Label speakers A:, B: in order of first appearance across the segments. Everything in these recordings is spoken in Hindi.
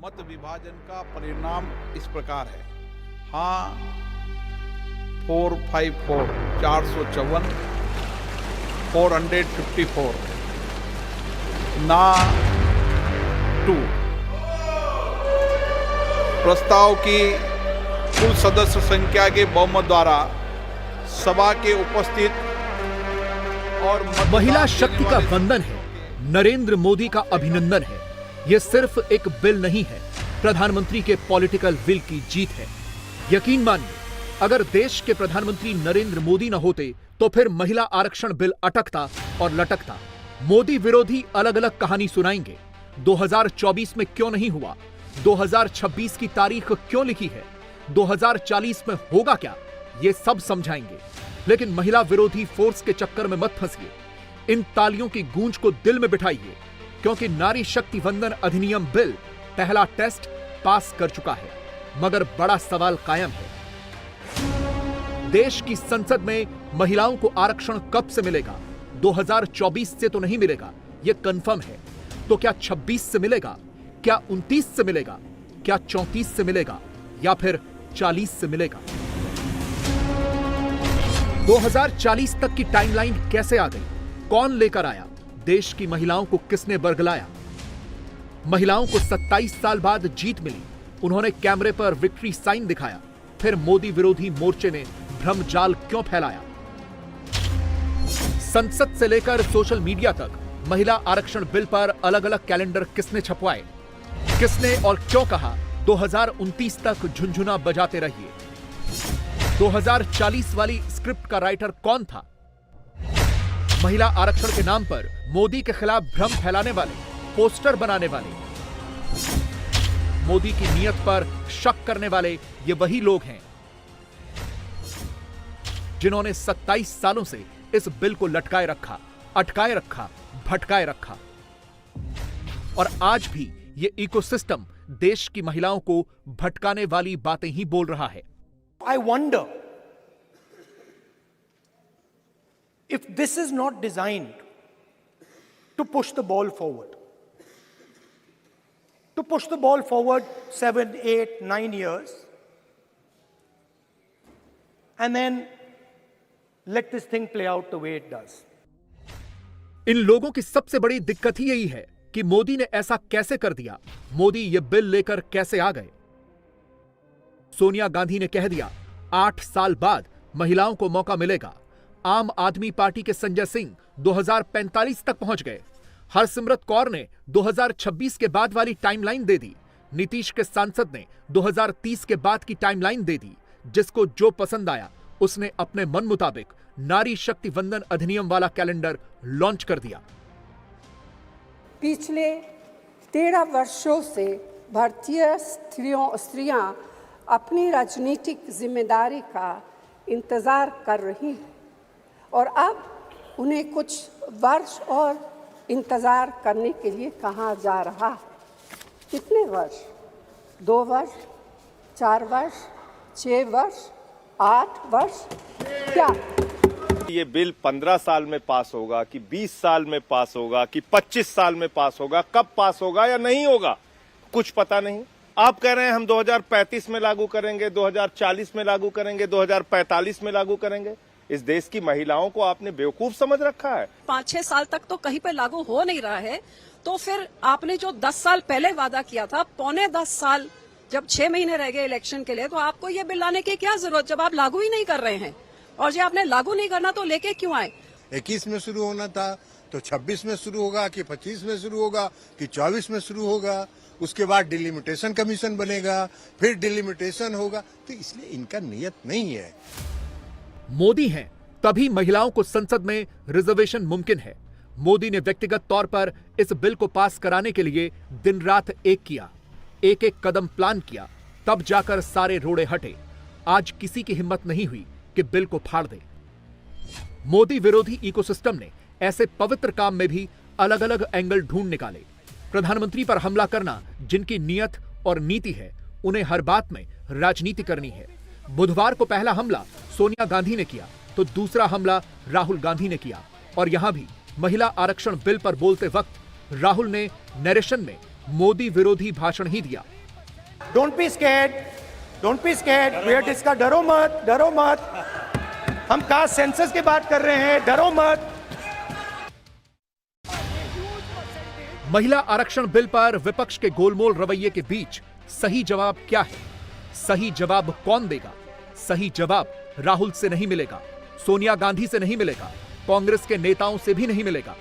A: मत विभाजन का परिणाम इस प्रकार है। हाँ 454 454, 454, ना 2। प्रस्ताव की कुल सदस्य संख्या के बहुमत द्वारा सभा के उपस्थित और
B: महिला शक्ति का वंदन है, नरेंद्र मोदी का अभिनंदन है। यह सिर्फ एक बिल नहीं है, प्रधानमंत्री के पॉलिटिकल विल की जीत है। यकीन मानिए, अगर देश के प्रधानमंत्री नरेंद्र मोदी न होते तो फिर महिला आरक्षण बिल अटकता और लटकता। मोदी विरोधी अलग अलग कहानी सुनाएंगे। 2024 में क्यों नहीं हुआ, 2026 की तारीख क्यों लिखी है, 2040 में होगा क्या, ये सब समझाएंगे। लेकिन महिला विरोधी फोर्स के चक्कर में मत फंसिए। इन तालियों की गूंज को दिल में बिठाइए, क्योंकि नारी शक्ति वंदन अधिनियम बिल पहला टेस्ट पास कर चुका है। मगर बड़ा सवाल कायम है, देश की संसद में महिलाओं को आरक्षण कब से मिलेगा? 2024 से तो नहीं मिलेगा, यह कंफर्म है। तो क्या 26 से मिलेगा, क्या 29 से मिलेगा, क्या 34 से मिलेगा, या फिर 40 से मिलेगा? 2040 तक की टाइमलाइन कैसे आ गई? कौन लेकर आया? देश की महिलाओं को किसने बरगलाया? महिलाओं को 27 साल बाद जीत मिली। उन्होंने कैमरे पर विक्ट्री साइन दिखाया। फिर मोदी विरोधी मोर्चे ने भ्रमजाल क्यों फैलाया? संसद से लेकर सोशल मीडिया तक महिला आरक्षण बिल पर अलग अलग कैलेंडर किसने छपवाए? किसने और क्यों कहा 2029 तक झुनझुना बजाते रहिए? 2040 वाली स्क्रिप्ट का राइटर कौन था? महिला आरक्षण के नाम पर मोदी के खिलाफ भ्रम फैलाने वाले, पोस्टर बनाने वाले, मोदी की नीयत पर शक करने वाले ये वही लोग हैं जिन्होंने 27 सालों से इस बिल को लटकाए रखा, अटकाए रखा, भटकाए रखा। और आज भी ये इकोसिस्टम देश की महिलाओं को भटकाने वाली बातें ही बोल रहा है।
C: I wonder if this is not designed to push the ball forward. To push the ball forward 7, 8, 9 years and then let this thing play out the way it does.
B: इन लोगों की सबसे बड़ी दिक्कत ही यही है कि मोदी ने ऐसा कैसे कर दिया, मोदी ये बिल लेकर कैसे आ गए। सोनिया गांधी ने कह दिया 8 साल बाद महिलाओं को मौका मिलेगा। आम आदमी पार्टी के संजय सिंह 2045 तक पहुंच गए। हरसिमरत कौर ने 2026 के बाद वाली टाइमलाइन दे दी। नीतीश के सांसद ने 2030 के बाद की टाइमलाइन दे दी। जिसको जो पसंद आया उसने अपने मन मुताबिक नारी शक्ति वंदन अधिनियम वाला कैलेंडर लॉन्च कर दिया।
D: पिछले 13 वर्षों से भारतीय स्त्रियां अपनी राजनीतिक जिम्मेदारी का इंतजार कर रही हैं और अब उन्हें कुछ वर्ष और इंतजार करने के लिए कहा जा रहा है। कितने वर्ष? 2 वर्ष, 4 वर्ष, 6 वर्ष, 8 वर्ष? क्या
E: ये बिल 15 साल में पास होगा कि 20 साल में पास होगा कि 25 साल में पास होगा, कब पास होगा या नहीं होगा, कुछ पता नहीं। आप कह रहे हैं हम 2035 में लागू करेंगे, 2040 में लागू करेंगे, 2045 में लागू करेंगे। इस देश की महिलाओं को आपने बेवकूफ समझ रखा है।
F: 5-6 साल तक तो कहीं पे लागू हो नहीं रहा है, तो फिर आपने जो 10 साल पहले वादा किया था, पौने 10 साल जब 6 महीने रह गए इलेक्शन के लिए, तो आपको ये बिल लाने की क्या जरूरत जब आप लागू ही नहीं कर रहे हैं? और जो आपने लागू नहीं करना तो लेके क्यों आए?
G: 21 में शुरू होना था तो 26 में शुरू होगा कि 25 में शुरू होगा कि 24 में शुरू होगा। उसके बाद डिलिमिटेशन कमीशन बनेगा, फिर डिलिमिटेशन होगा। तो इसलिए इनका नियत नहीं है।
B: मोदी हैं तभी महिलाओं को संसद में रिजर्वेशन मुमकिन है। मोदी ने व्यक्तिगत तौर पर इस बिल को पास कराने के लिए दिन रात एक किया, एक एक कदम प्लान किया, तब जाकर सारे रोड़े हटे। आज किसी की हिम्मत नहीं हुई कि बिल को फाड़ दे। मोदी विरोधी इकोसिस्टम ने ऐसे पवित्र काम में भी अलग अलग एंगल ढूंढ निकाले। प्रधानमंत्री पर हमला करना जिनकी नियत और नीति है, उन्हें हर बात में राजनीति करनी है। बुधवार को पहला हमला सोनिया गांधी ने किया तो दूसरा हमला राहुल गांधी ने किया। और यहां भी महिला आरक्षण बिल पर बोलते वक्त राहुल ने नरेशन में मोदी विरोधी भाषण ही दिया।
C: Don't be scared, don't be scared, we are discuss, डरो मत, डरो मत। हम कास्ट सेंसस की बात कर रहे हैं, डरो मत।
B: महिला आरक्षण बिल पर विपक्ष के गोलमोल रवैये के बीच सही जवाब क्या है? सही जवाब कौन देगा? सही जवाब राहुल से नहीं मिलेगा, सोनिया गांधी से नहीं मिलेगा, कांग्रेस के नेताओं से भी नहीं मिलेगा,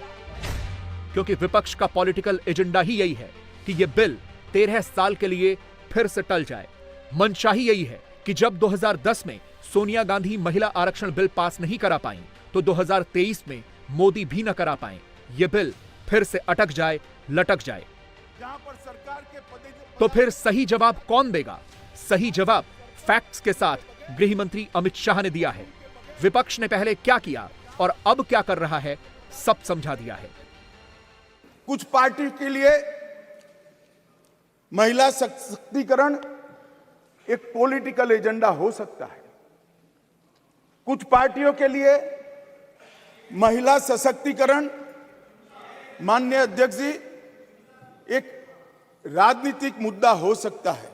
B: क्योंकि विपक्ष का पॉलिटिकल एजेंडा ही यही है कि यह बिल 13 साल के लिए फिर से टल जाए। मंशा ही यही है कि जब 2010 में सोनिया गांधी महिला आरक्षण बिल पास नहीं करा पाई, तो 2023 में मोदी भी न करा पाए। यह बिल फिर से अटक जाए, लटक जाए। तो फिर सही जवाब कौन देगा? सही जवाब फैक्ट्स के साथ गृह मंत्री अमित शाह ने दिया है। विपक्ष ने पहले क्या किया और अब क्या कर रहा है, सब समझा दिया है।
A: कुछ पार्टी के लिए महिला सशक्तिकरण एक पॉलिटिकल एजेंडा हो सकता है। कुछ पार्टियों के लिए महिला सशक्तिकरण, माननीय अध्यक्ष जी, एक राजनीतिक मुद्दा हो सकता है।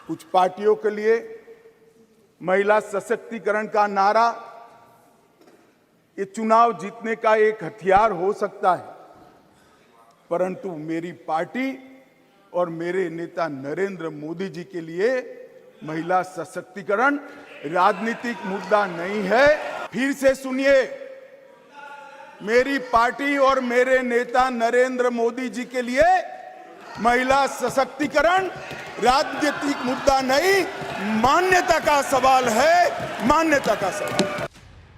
A: कुछ पार्टियों के लिए महिला सशक्तिकरण का नारा ये चुनाव जीतने का एक हथियार हो सकता है, परंतु मेरी पार्टी और मेरे नेता नरेंद्र मोदी जी के लिए महिला सशक्तिकरण राजनीतिक मुद्दा नहीं है। फिर से सुनिए, मेरी पार्टी और मेरे नेता नरेंद्र मोदी जी के लिए महिला सशक्तिकरण राजनीतिक मुद्दा नहीं, मान्यता का सवाल है, मान्यता का सवाल।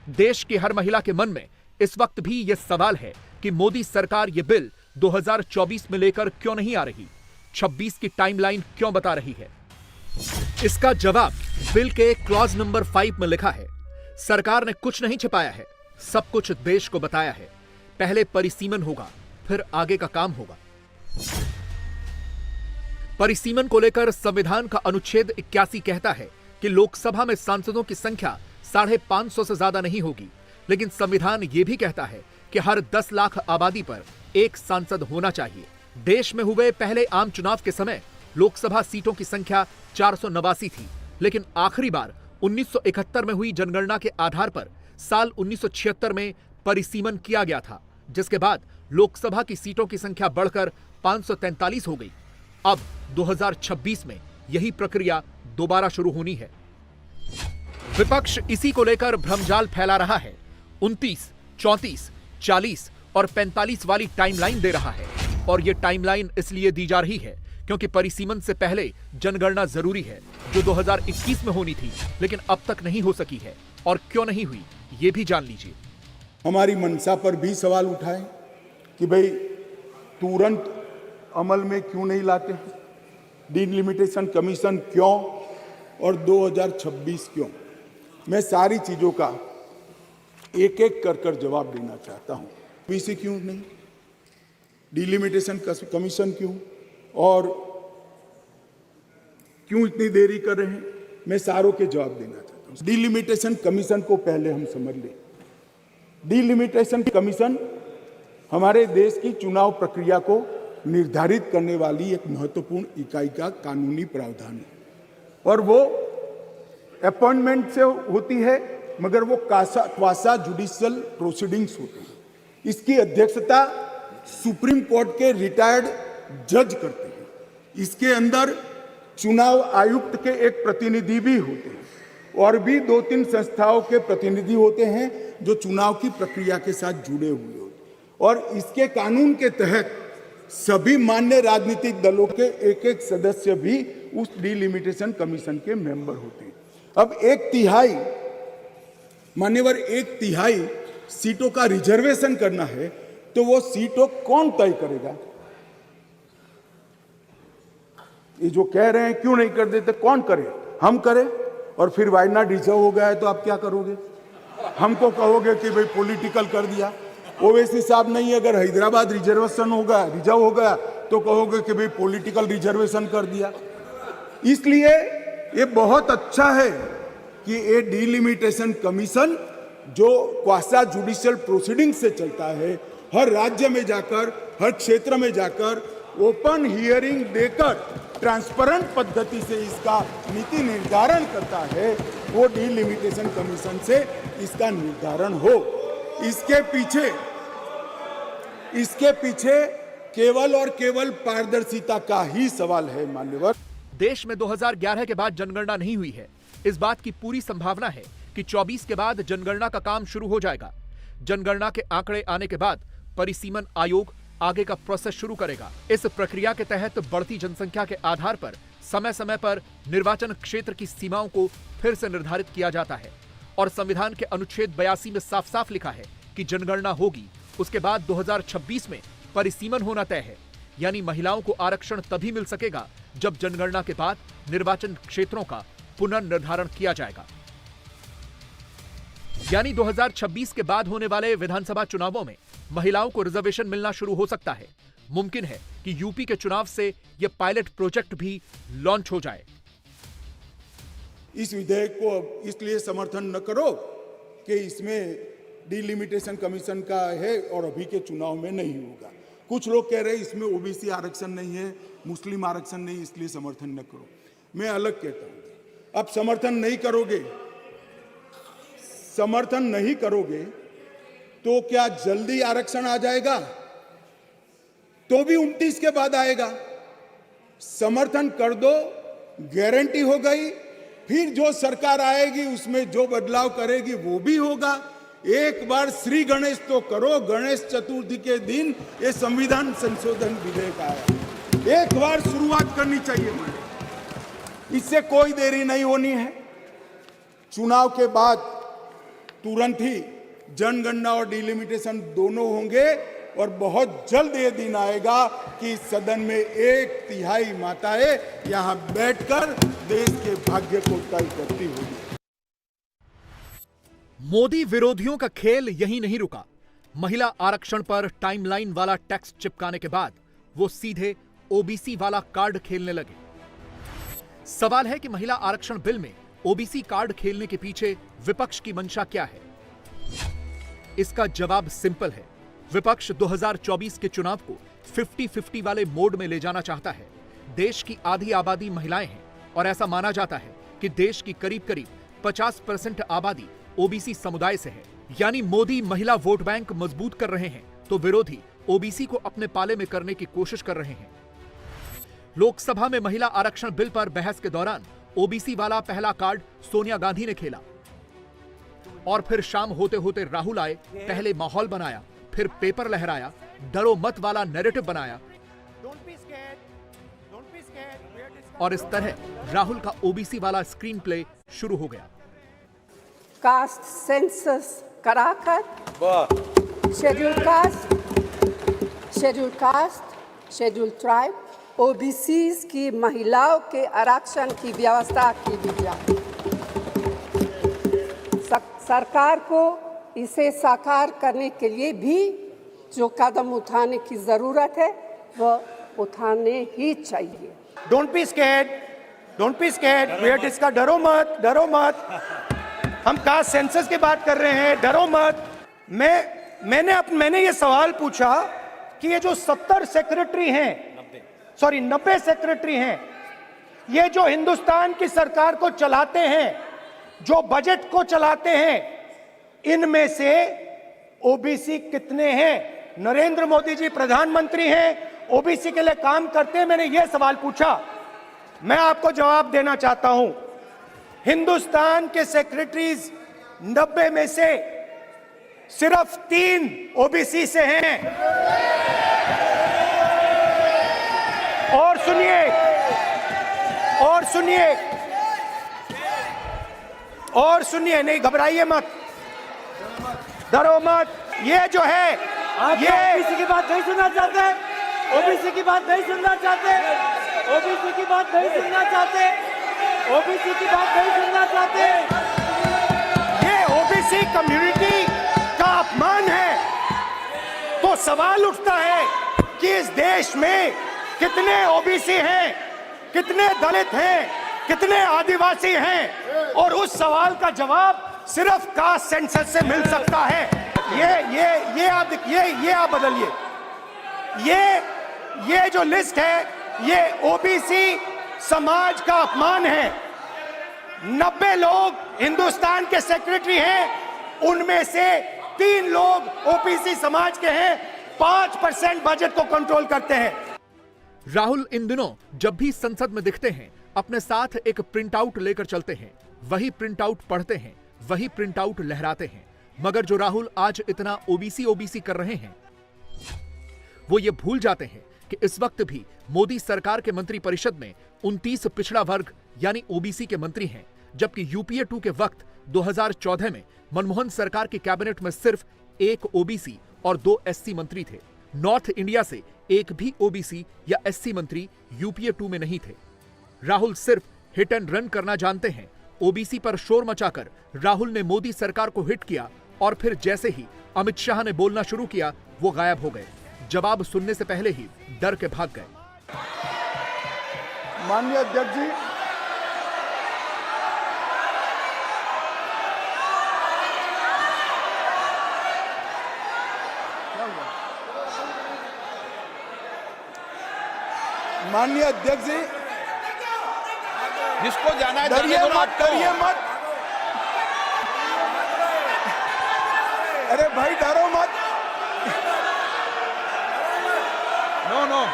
B: देश की हर महिला के मन में इस वक्त भी यह सवाल है कि मोदी सरकार यह बिल 2024 में लेकर क्यों नहीं आ रही, 26 की टाइमलाइन क्यों बता रही है। इसका जवाब बिल के क्लॉज नंबर 5 में लिखा है। सरकार ने कुछ नहीं छिपाया है, सब कुछ देश को बताया है। पहले परिसीमन होगा, फिर आगे का काम होगा। परिसीमन को लेकर संविधान का अनुच्छेद 81 कहता है कि लोकसभा में सांसदों की संख्या 550 से ज्यादा नहीं होगी, लेकिन संविधान यह भी कहता है कि हर 10 लाख आबादी पर एक सांसद होना चाहिए। देश में हुए पहले आम चुनाव के समय लोकसभा सीटों की संख्या 489 थी, लेकिन आखिरी बार 1971 में हुई जनगणना के आधार पर साल 1976 में परिसीमन किया गया था, जिसके बाद लोकसभा की सीटों की संख्या बढ़कर 543 हो गई। अब 2026 में यही प्रक्रिया दोबारा शुरू होनी है। विपक्ष इसी को लेकर भ्रमजाल फैला रहा है। 29, 34, 40 और 45 वाली टाइमलाइन दे रहा है, और यह टाइमलाइन इसलिए दी जा रही है क्योंकि परिसीमन से पहले जनगणना जरूरी है, जो 2021 में होनी थी, लेकिन अब तक नहीं हो सकी है। और क्यों नहीं हुई, यह भी जान लीजिए।
A: हमारी मंशा पर भी सवाल उठाए कि भाई तुरंत अमल में क्यों नहीं लाते हैं, डिलिमिटेशन कमीशन क्यों और 2026 क्यों। मैं सारी चीजों का एक एक कर जवाब देना चाहता हूं। पीसी क्यों नहीं, डिलिमिटेशन कमीशन क्यों, और क्यों इतनी देरी कर रहे हैं, मैं सारों के जवाब देना चाहता हूं। डिलिमिटेशन कमीशन को पहले हम समझ लें। डिलिमिटेशन कमीशन हमारे देश की चुनाव प्रक्रिया को निर्धारित करने वाली एक महत्वपूर्ण इकाई का कानूनी प्रावधान है, और वो अपॉइंटमेंट से होती है, मगर वो क्वासा जुडिशियल प्रोसीडिंग्स होते हैं। इसकी अध्यक्षता सुप्रीम कोर्ट के रिटायर्ड जज करते हैं। इसके अंदर चुनाव आयुक्त के एक प्रतिनिधि भी होते हैं, और भी 2-3 संस्थाओं के प्रतिनिधि होते हैं जो चुनाव की प्रक्रिया के साथ जुड़े हुए होते हैं। और इसके कानून के तहत सभी मान्य राजनीतिक दलों के एक सदस्य भी उस डिलिमिटेशन कमीशन के मेंबर होते हैं। अब 1/3 मान्यवर 1/3 सीटों का रिजर्वेशन करना है, तो वो सीटों कौन तय करेगा? ये जो कह रहे हैं क्यों नहीं कर देते, कौन करे? हम करें, और फिर वायनाड रिजर्व हो गया है तो आप क्या करोगे? हमको कहोगे कि भाई पॉलिटिकल कर दिया। ओवैसी साहब नहीं, अगर हैदराबाद रिजर्वेशन होगा, रिजर्व हो गया, तो कहोगे कि भाई पॉलिटिकल रिजर्वेशन कर दिया। इसलिए ये बहुत अच्छा है कि ये डिलिमिटेशन कमीशन जो क्वासा जुडिशियल प्रोसीडिंग से चलता है, हर राज्य में जाकर, हर क्षेत्र में जाकर ओपन हियरिंग देकर ट्रांसपेरेंट पद्धति से इसका नीति निर्धारण करता है, वो डिलिमिटेशन कमीशन से इसका निर्धारण हो। इसके पीछे केवल और केवल पारदर्शिता का ही सवाल है मान्यवर।
B: देश में 2011 के बाद जनगणना नहीं हुई है। इस बात की पूरी संभावना है कि 24 के बाद जनगणना का काम शुरू हो जाएगा। जनगणना के आंकड़े आने के बाद परिसीमन आयोग आगे का प्रोसेस शुरू करेगा। इस प्रक्रिया के तहत बढ़ती जनसंख्या के आधार पर समय समय पर निर्वाचन क्षेत्र की सीमाओं को फिर से निर्धारित किया जाता है और संविधान के अनुच्छेद 82 में साफ साफ लिखा है कि जनगणना होगी, उसके बाद 2026 में परिसीमन होना तय है। यानी महिलाओं को आरक्षण तभी मिल सकेगा जब जनगणना के बाद निर्वाचन क्षेत्रों का पुनर्निर्धारण किया जाएगा। यानी 2026 के बाद होने वाले विधानसभा चुनावों में महिलाओं को रिजर्वेशन मिलना शुरू हो सकता है। मुमकिन है कि यूपी के चुनाव से यह पायलट प्रोजेक्ट भी लॉन्च हो जाए।
A: इस विधेयक को इसलिए समर्थन न करो कि इसमें डिलिमिटेशन कमीशन का है और अभी के चुनाव में नहीं होगा। कुछ लोग कह रहे हैं इसमें ओबीसी आरक्षण नहीं है, मुस्लिम आरक्षण नहीं, इसलिए समर्थन न करो। मैं अलग कहता हूं, अब समर्थन नहीं करोगे तो क्या जल्दी आरक्षण आ जाएगा? तो भी 29 के बाद आएगा। समर्थन कर दो, गारंटी हो गई। फिर जो सरकार आएगी उसमें जो बदलाव करेगी वो भी होगा। एक बार श्री गणेश तो करो, गणेश चतुर्थी के दिन ये संविधान संशोधन विधेयक आया, एक बार शुरुआत करनी चाहिए। इससे कोई देरी नहीं होनी है। चुनाव के बाद तुरंत ही जनगणना और डिलिमिटेशन दोनों होंगे और बहुत जल्द ये दिन आएगा कि सदन में 1/3 माताएं यहां बैठकर देश के भाग्य को तय करती होगी।
B: मोदी विरोधियों का खेल यहीं नहीं रुका। महिला आरक्षण पर टाइमलाइन वाला टैक्स चिपकाने के बाद वो सीधे ओबीसी वाला कार्ड खेलने लगे। सवाल है कि महिला आरक्षण बिल में ओबीसी कार्ड खेलने के पीछे विपक्ष की मंशा क्या है? इसका जवाब सिंपल है। विपक्ष 2024 के चुनाव को 50-50 वाले मोड में ले जाना चाहता है। देश की आधी आबादी महिलाएं हैं और ऐसा माना जाता है कि देश की करीब 50% आबादी ओबीसी समुदाय से है। यानी मोदी महिला वोट बैंक मजबूत कर रहे हैं तो विरोधी ओबीसी को अपने पाले में करने की कोशिश कर रहे हैं। लोकसभा में महिला आरक्षण बिल पर बहस के दौरान ओबीसी वाला पहला कार्ड सोनिया गांधी ने खेला और फिर शाम होते होते राहुल आए। पहले माहौल बनाया, फिर पेपर लहराया, डरो मत वाला नैरेटिव बनाया और इस तरह राहुल का ओबीसी वाला स्क्रीन प्ले शुरू हो गया।
D: कास्ट सेंसस कराकर schedule caste, schedule tribe, OBCs की महिलाओं के आरक्षण की व्यवस्था की जाए। सरकार को इसे साकार करने के लिए भी जो कदम उठाने की जरूरत है वह उठाने ही चाहिए।
C: डोंट बी स्कैर्ड, वेट इसका डरो मत। हम कास्ट सेंसस की बात कर रहे हैं, डरो मत। मैंने ये सवाल पूछा कि ये जो 90 सेक्रेटरी हैं, ये जो हिंदुस्तान की सरकार को चलाते हैं, जो बजट को चलाते हैं, इनमें से ओबीसी कितने हैं? नरेंद्र मोदी जी प्रधानमंत्री हैं, ओबीसी के लिए काम करते हैं। मैंने यह सवाल पूछा, मैं आपको जवाब देना चाहता हूं। हिंदुस्तान के सेक्रेटरीज 90 में से सिर्फ 3 ओबीसी से हैं। और सुनिए, नहीं घबराइए मत, डरो मत। ये जो है, ये
H: ओबीसी की बात नहीं सुनना चाहते, ओबीसी की बात नहीं सुनना चाहते, ओबीसी की बात नहीं सुनना चाहते, ओबीसी की बात नहीं सुनना चाहते।
C: ये ओबीसी कम्युनिटी का अपमान है। तो सवाल उठता है कि इस देश में कितने ओबीसी हैं, कितने दलित हैं, कितने आदिवासी हैं, और उस सवाल का जवाब सिर्फ कास्ट सेंसस से मिल सकता है। ये आप बदलिए। ये जो लिस्ट है ये ओबीसी समाज का अपमान है। 90 लोग हिंदुस्तान के सेक्रेटरी हैं, उनमें से 3 लोग ओबीसी समाज के हैं। 5% बजट को कंट्रोल करते हैं।
B: राहुल इन दिनों जब भी संसद में दिखते हैं अपने साथ एक प्रिंट आउट लेकर चलते हैं, वही प्रिंट आउट पढ़ते हैं, वही प्रिंट आउट लहराते हैं। मगर जो राहुल आज इतना ओबीसी कर रहे हैं, वो ये भूल जाते हैं कि इस वक्त भी मोदी सरकार के मंत्री परिषद में 29 पिछड़ा वर्ग यानी ओबीसी के मंत्री हैं, जबकि यूपीए 2 के वक्त 2014 में मनमोहन सरकार की कैबिनेट में सिर्फ 1 ओबीसी और 2 एससी मंत्री थे। नॉर्थ इंडिया से एक भी ओबीसी या एससी मंत्री यूपीए 2 में नहीं थे। राहुल सिर्फ हिट एंड रन करना जानते हैं। ओबीसी पर शोर मचाकर राहुल ने मोदी सरकार को हिट किया और फिर जैसे ही अमित शाह ने बोलना शुरू किया वो गायब हो गए। जवाब सुनने से पहले ही डर के भाग गए।
A: माननीय अध्यक्ष जी, माननीय अध्यक्ष जी,
I: जिसको जाना है
A: डरिए मत, डरिए मत। अरे भाई डरो मत।
I: नो,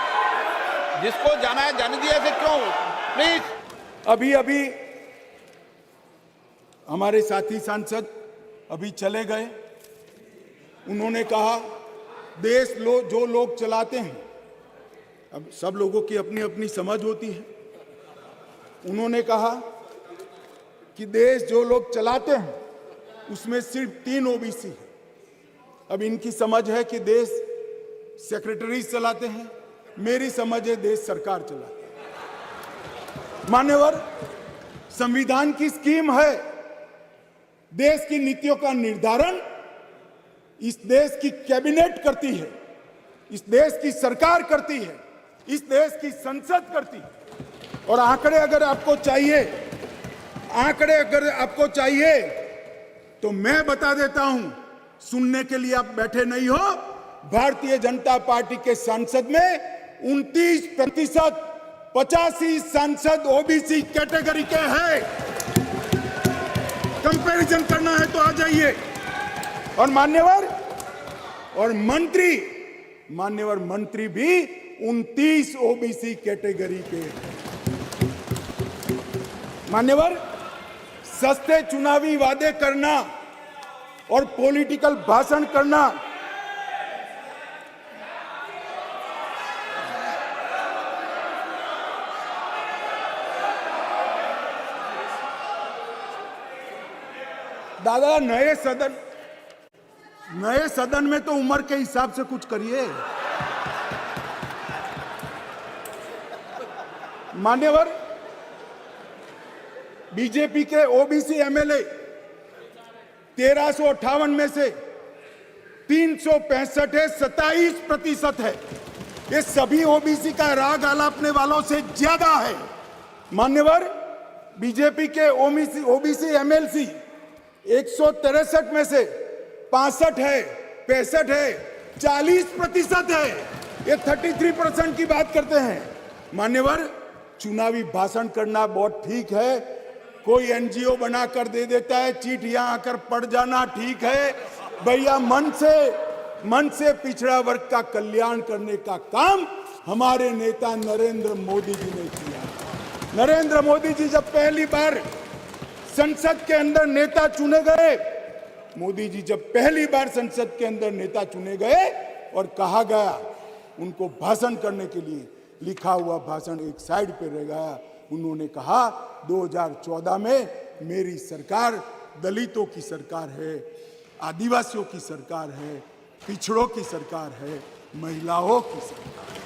I: जिसको जाना है जाने दिया, ऐसे क्यों? प्लीज।
A: अभी हमारे साथी सांसद अभी चले गए। उन्होंने कहा देश जो लोग चलाते हैं, अब सब लोगों की अपनी अपनी समझ होती है। उन्होंने कहा कि देश जो लोग चलाते हैं उसमें सिर्फ 3 ओबीसी है। अब इनकी समझ है कि देश सेक्रेटरी चलाते हैं, मेरी समझ है देश सरकार चलाती है। मान्यवर, संविधान की स्कीम है, देश की नीतियों का निर्धारण इस देश की कैबिनेट करती है, इस देश की सरकार करती है, इस देश की संसद करती है। और आंकड़े अगर आपको चाहिए तो मैं बता देता हूं, सुनने के लिए आप बैठे नहीं हो। भारतीय जनता पार्टी के सांसद में 29%, 85 सांसद ओबीसी कैटेगरी के हैं। कंपैरिजन करना है तो आ जाइए। और मान्यवर मंत्री भी 29 ओबीसी कैटेगरी के हैं। मान्यवर, सस्ते चुनावी वादे करना और पॉलिटिकल भाषण करना दादा, नए सदन में तो उम्र के हिसाब से कुछ करिए। मान्यवर, बीजेपी के ओबीसी एमएलए 1358 में से 365 है, 27% है। ये सभी ओबीसी का राग आलापने वालों से ज्यादा है। मान्यवर, बीजेपी के ओबीसी एमएलसी 163 में से 65 है, 65 है, 40% है। ये 33% की बात करते हैं। मान्यवर, चुनावी भाषण करना बहुत ठीक है, कोई एनजीओ बनाकर दे देता है, चीट यहां आकर पड़ जाना ठीक है। भैया, मन से पिछड़ा वर्ग का कल्याण करने का काम हमारे नेता नरेंद्र मोदी जी ने किया। नरेंद्र मोदी जी जब पहली बार संसद के अंदर नेता चुने गए, और कहा गया उनको भाषण करने के लिए, लिखा हुआ भाषण एक साइड पे रह गया। उन्होंने कहा 2014 में मेरी सरकार दलितों की सरकार है, आदिवासियों की सरकार है, पिछड़ों की सरकार है, महिलाओं की सरकार है।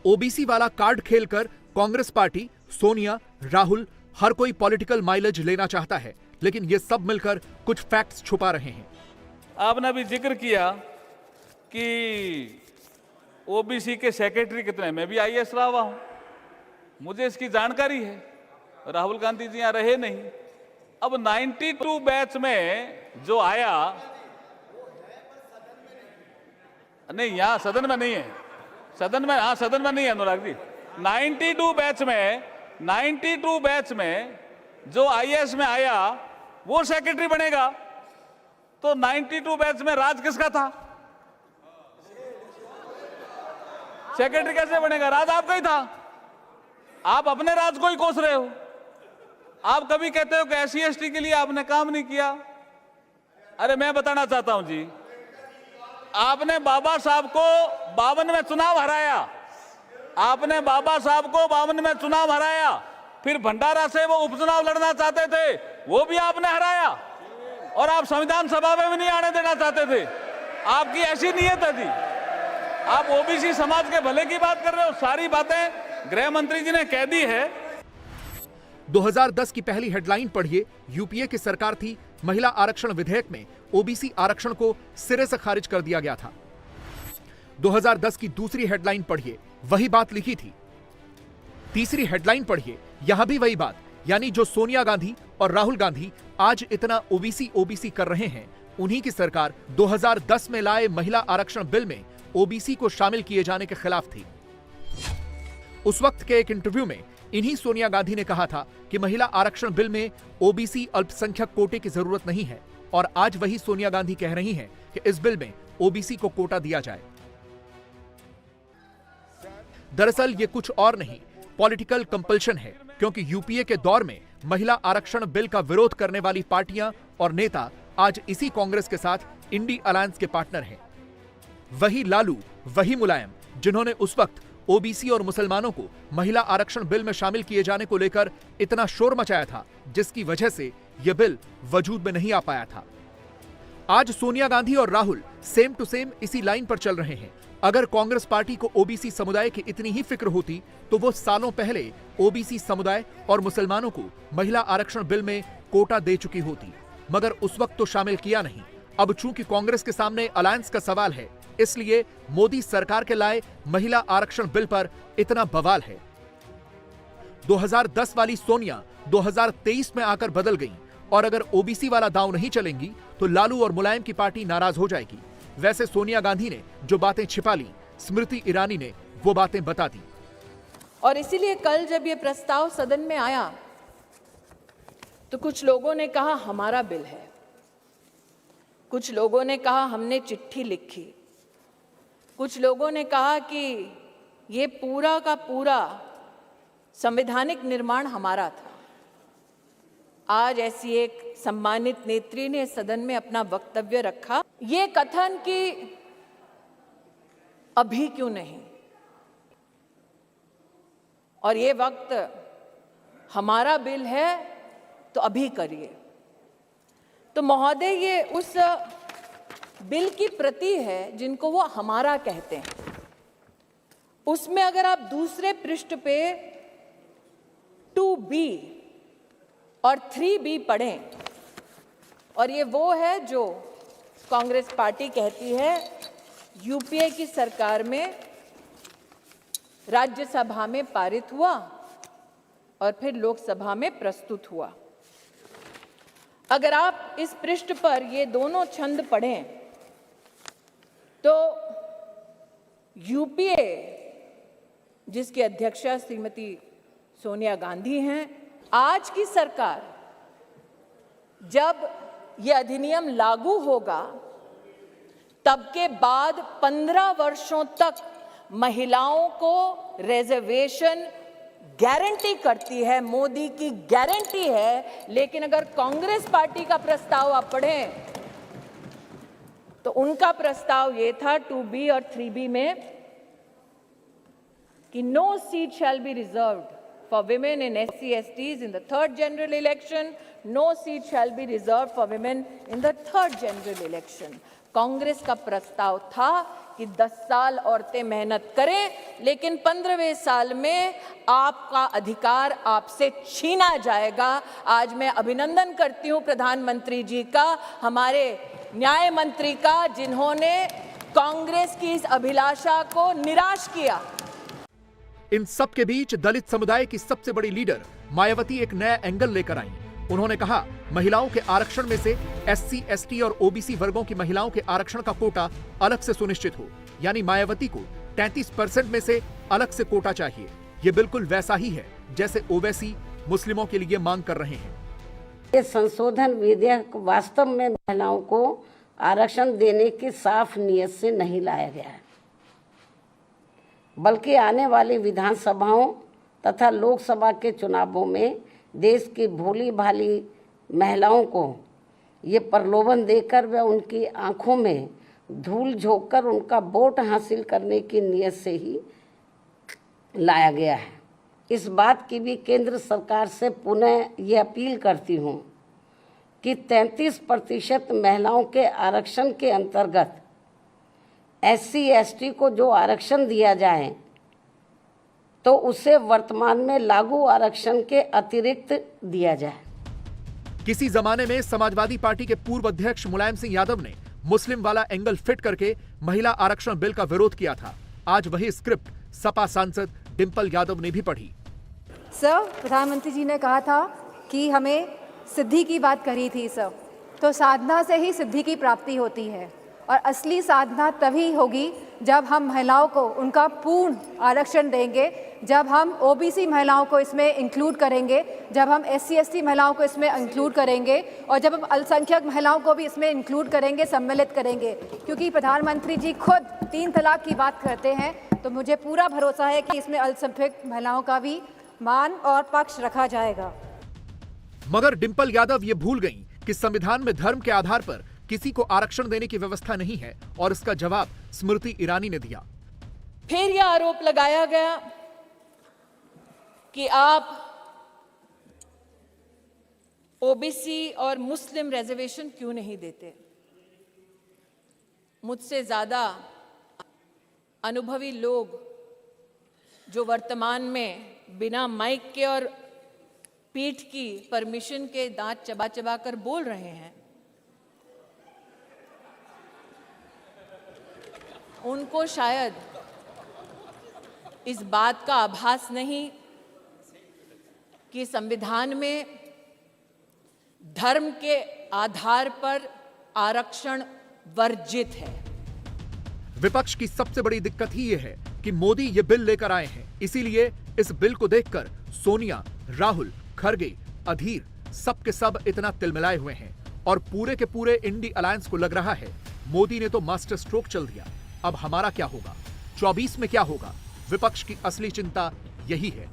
B: ओबीसी वाला कार्ड खेलकर कांग्रेस पार्टी, सोनिया, राहुल, हर कोई पॉलिटिकल माइलेज लेना चाहता है, लेकिन ये सब मिलकर कुछ फैक्ट्स छुपा रहे हैं।
J: आपने अभी जिक्र किया कि ओबीसी के सेक्रेटरी कितने, मैं भी आईएएस रहा हुआ हूं, मुझे इसकी जानकारी है। राहुल गांधी जी यहां रहे नहीं। अब 92 बैच में जो आया, नहीं यहां सदन में नहीं है, सदन में, हाँ सदन में नहीं है अनुराग जी। 92 बैच में जो आईएएस में आया वो सेक्रेटरी बनेगा, तो 92 बैच में राज किसका था? सेक्रेटरी कैसे बनेगा? राज आपका ही था। आप अपने राज को ही कोस रहे हो। आप कभी कहते हो कि एससी एसटी के लिए आपने काम नहीं किया। अरे मैं बताना चाहता हूं जी, आपने बाबा साहब को 52 में चुनाव हराया, आपने बाबा साहब को 52 में चुनाव हराया, फिर भंडारा से वो उपचुनाव लड़ना चाहते थे, वो भी आपने हराया, और आप संविधान सभा में भी नहीं आने देना चाहते थे। आपकी ऐसी नीयत है जी। आप ओबीसी समाज के भले की बात कर रहे हो। सारी बातें गृह मंत्री जी ने कह दी है।
B: 2010 की पहली हेडलाइन पढ़िए, यूपीए की सरकार थी, महिला आरक्षण विधेयक में ओबीसी आरक्षण को सिरे से खारिज कर दिया गया था। 2010 की दूसरी हेडलाइन पढ़िए, वही बात लिखी थी। तीसरी हेडलाइन पढ़िए, यहां भी वही बात, यानी जो सोनिया गांधी और राहुल गांधी आज इतना ओबीसी कर रहे हैं, उन्हीं की सरकार 2010 में लाए महिला आरक्षण बिल में ओबीसी को शामिल किए जाने के खिलाफ थी। उस वक्त के एक इंटरव्यू में इन्हीं सोनिया गांधी ने कहा था कि महिला आरक्षण बिल में ओबीसी अल्पसंख्यक कोटे की जरूरत नहीं है, और आज वही सोनिया गांधी कह रही हैं कि इस बिल में ओबीसी को कोटा दिया जाए। दरअसल ये कुछ और नहीं, पॉलिटिकल कंपल्शन है, क्योंकि यूपीए के दौर में महिला आरक्षण बिल का विरोध करने वाली पार्टियां और नेता आज इसी कांग्रेस के साथ इंडी अलायंस के पार्टनर हैं। वही लालू, वही मुलायम, जिन्होंने उस वक्त ओबीसी और मुसलमानों को महिला आरक्षण बिल में शामिल किए जाने को लेकर इतना शोर मचाया था, जिसकी वजह से यह बिल वजूद में नहीं आ पाया था। आज सोनिया गांधी और राहुल सेम टू सेम इसी लाइन पर चल रहे हैं। अगर कांग्रेस पार्टी को ओबीसी समुदाय की इतनी ही फिक्र होती तो वो सालों पहले ओबीसी समुदाय और मुसलमानों को महिला आरक्षण बिल में कोटा दे चुकी होती, मगर उस वक्त तो शामिल किया नहीं। अब चूंकि कांग्रेस के सामने अलायंस का सवाल है, इसलिए मोदी सरकार के लाए महिला आरक्षण बिल पर इतना बवाल है। 2010 वाली सोनिया 2023 में आकर बदल गई, और अगर ओबीसी वाला दांव नहीं चलेंगी तो लालू और मुलायम की पार्टी नाराज हो जाएगी। वैसे सोनिया गांधी ने जो बातें छिपा ली, स्मृति ईरानी ने वो बातें बता दी।
K: और इसीलिए कल जब ये प्रस्ताव सदन में आया तो कुछ लोगों ने कहा हमारा बिल है, कुछ लोगों ने कहा हमने चिट्ठी लिखी, कुछ लोगों ने कहा कि ये पूरा का पूरा संवैधानिक निर्माण हमारा था। आज ऐसी एक सम्मानित नेत्री ने सदन में अपना वक्तव्य रखा, ये कथन कि अभी क्यों नहीं, और ये वक्त हमारा बिल है तो अभी करिए। तो महोदय, ये उस बिल की प्रति है जिनको वो हमारा कहते हैं। उसमें अगर आप दूसरे पृष्ठ पे 2B और 3B पढ़ें, और ये वो है जो कांग्रेस पार्टी कहती है यूपीए की सरकार में राज्यसभा में पारित हुआ और फिर लोकसभा में प्रस्तुत हुआ। अगर आप इस पृष्ठ पर ये दोनों छंद पढ़ें तो यूपीए, जिसकी अध्यक्षा श्रीमती सोनिया गांधी हैं, आज की सरकार जब ये अधिनियम लागू होगा तब के बाद 15 वर्षों तक महिलाओं को रिजर्वेशन गारंटी करती है, मोदी की गारंटी है। लेकिन अगर कांग्रेस पार्टी का प्रस्ताव आप पढ़ें तो उनका प्रस्ताव ये था 2B और 3B में कि no seat shall be reserved for women in SC/STs in the third general election, no seat shall be reserved for women in the third general election। Congress का प्रस्ताव था कि 10 साल औरतें मेहनत करें, लेकिन 15वें साल में आपका अधिकार आपसे छीना जाएगा। आज मैं अभिनंदन करती हूं प्रधानमंत्री जी का, हमारे न्याय मंत्री का, जिन्होंने कांग्रेस की इस अभिलाषा को निराश किया।
B: इन सब के बीच दलित समुदाय की सबसे बड़ी लीडर मायावती एक नया एंगल लेकर आई। उन्होंने कहा महिलाओं के आरक्षण में से SC, ST और OBC वर्गों की महिलाओं के आरक्षण का कोटा अलग से सुनिश्चित हो। यानी मायावती को 33% में से अलग से कोटा चाहिए। ये बिल्कुल वैसा ही है जैसे ओवैसी मुस्लिमों के लिए मांग कर रहे हैं।
L: ये संशोधन विधेयक वास्तव में महिलाओं को आरक्षण देने की साफ नीयत से नहीं लाया गया है, बल्कि आने वाली विधानसभाओं तथा लोकसभा के चुनावों में देश की भोली भाली महिलाओं को ये प्रलोभन देकर व उनकी आंखों में धूल झोंककर उनका वोट हासिल करने की नीयत से ही लाया गया है। इस बात की भी केंद्र सरकार से पुनः ये अपील करती हूँ कि 33% महिलाओं के आरक्षण के अंतर्गत SC/ST को जो आरक्षण दिया जाए तो उसे वर्तमान में लागू आरक्षण के अतिरिक्त दिया जाए।
B: किसी जमाने में समाजवादी पार्टी के पूर्व अध्यक्ष मुलायम सिंह यादव ने मुस्लिम वाला एंगल फिट करके महिला आरक्षण बिल का विरोध किया था। आज वही स्क्रिप्ट सपा सांसद डिंपल यादव ने भी पढ़ी।
M: सर, प्रधानमंत्री जी ने कहा था कि हमें सिद्धि की बात करी थी सर, तो साधना से ही सिद्धि की प्राप्ति होती है और असली साधना तभी होगी जब हम महिलाओं को उनका पूर्ण आरक्षण देंगे, जब हम OBC महिलाओं को इसमें इंक्लूड करेंगे, जब हम SC/ST महिलाओं को इसमें इंक्लूड करेंगे और जब हम अल्पसंख्यक महिलाओं को भी इसमें इंक्लूड करेंगे, सम्मिलित करेंगे। क्योंकि प्रधानमंत्री जी खुद 3 तलाक की बात करते हैं, तो मुझे पूरा भरोसा है कि इसमें अल्पसंख्यक महिलाओं का भी मान और पक्ष रखा जाएगा।
B: मगर डिंपल यादव ये भूल गईं कि संविधान में धर्म के आधार पर किसी को आरक्षण देने की व्यवस्था नहीं है और इसका जवाब स्मृति ईरानी ने दिया।
K: फिर यह आरोप लगाया गया कि आप OBC और मुस्लिम रिजर्वेशन क्यों नहीं देते। मुझसे ज्यादा अनुभवी लोग जो वर्तमान में बिना माइक के और पीठ की परमिशन के दांत चबा चबा कर बोल रहे हैं, उनको शायद इस बात का आभास नहीं कि संविधान में धर्म के आधार पर आरक्षण वर्जित है।
B: विपक्ष की सबसे बड़ी दिक्कत ही यह है कि मोदी ये बिल लेकर आए हैं, इसीलिए इस बिल को देखकर सोनिया, राहुल, खरगे, अधीर सब के सब इतना तिलमिलाए हुए हैं और पूरे के पूरे इंडी अलायंस को लग रहा है मोदी ने तो मास्टर स्ट्रोक चल दिया। अब हमारा क्या होगा, 24 में क्या होगा? विपक्ष की असली चिंता यही है।